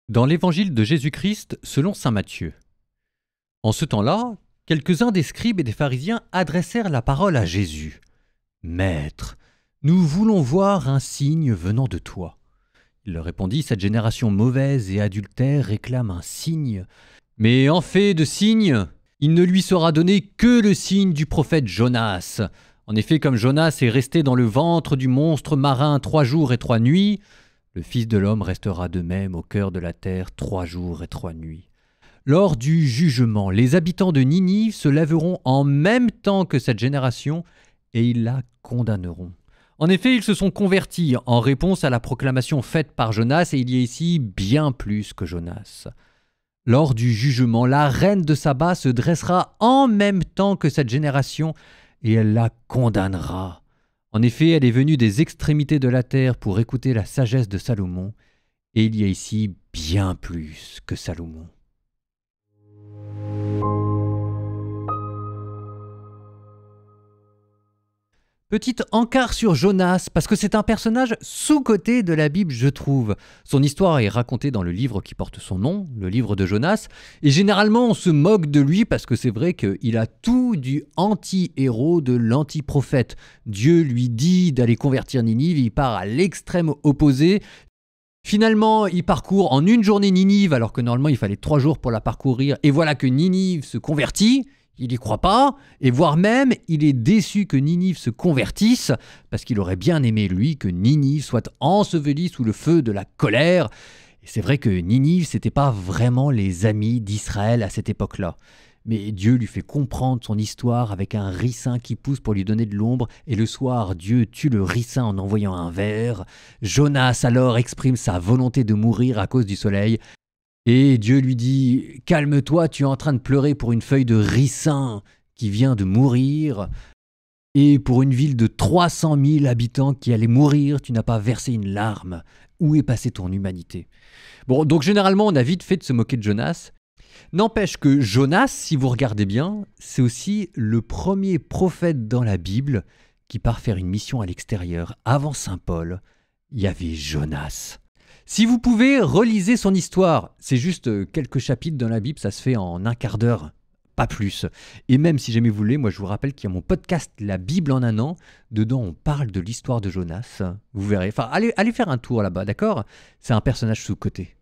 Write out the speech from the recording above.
Dans l'évangile de Jésus-Christ selon saint Matthieu. En ce temps-là, quelques-uns des scribes et des pharisiens adressèrent la parole à Jésus. « Maître, nous voulons voir un signe venant de toi. » Il leur répondit, « Cette génération mauvaise et adultère réclame un signe. Mais en fait de signe, il ne lui sera donné que le signe du prophète Jonas. En effet, comme Jonas est resté dans le ventre du monstre marin 3 jours et 3 nuits, le Fils de l'homme restera de même au cœur de la terre 3 jours et 3 nuits. Lors du jugement, les habitants de Ninive se lèveront en même temps que cette génération et ils la condamneront. En effet, ils se sont convertis en réponse à la proclamation faite par Jonas et il y a ici bien plus que Jonas. Lors du jugement, la reine de Saba se dressera en même temps que cette génération et elle la condamnera. En effet, elle est venue des extrémités de la terre pour écouter la sagesse de Salomon, et il y a ici bien plus que Salomon. Petite encart sur Jonas, parce que c'est un personnage sous-coté de la Bible, je trouve. Son histoire est racontée dans le livre qui porte son nom, le livre de Jonas, et généralement on se moque de lui parce que c'est vrai qu'il a tout du anti-héros, de l'anti-prophète. Dieu lui dit d'aller convertir Ninive, il part à l'extrême opposé. Finalement, il parcourt en une journée Ninive, alors que normalement il fallait 3 jours pour la parcourir, et voilà que Ninive se convertit. Il n'y croit pas, et voire même, il est déçu que Ninive se convertisse, parce qu'il aurait bien aimé, lui, que Ninive soit ensevelie sous le feu de la colère. Et c'est vrai que Ninive, c'était pas vraiment les amis d'Israël à cette époque-là. Mais Dieu lui fait comprendre son histoire avec un ricin qui pousse pour lui donner de l'ombre, et le soir, Dieu tue le ricin en envoyant un ver. Jonas alors exprime sa volonté de mourir à cause du soleil, et Dieu lui dit « Calme-toi, tu es en train de pleurer pour une feuille de ricin qui vient de mourir. Et pour une ville de 300 000 habitants qui allait mourir, tu n'as pas versé une larme. Où est passée ton humanité ?» Bon, donc généralement, on a vite fait de se moquer de Jonas. N'empêche que Jonas, si vous regardez bien, c'est aussi le premier prophète dans la Bible qui part faire une mission à l'extérieur. Avant Saint Paul, il y avait Jonas. Si vous pouvez, relisez son histoire. C'est juste quelques chapitres dans la Bible, ça se fait en un quart d'heure, pas plus. Et même si jamais vous voulez, moi je vous rappelle qu'il y a mon podcast La Bible en un an. Dedans, on parle de l'histoire de Jonas. Vous verrez. Enfin, allez faire un tour là-bas, d'accord ? C'est un personnage sous-coté.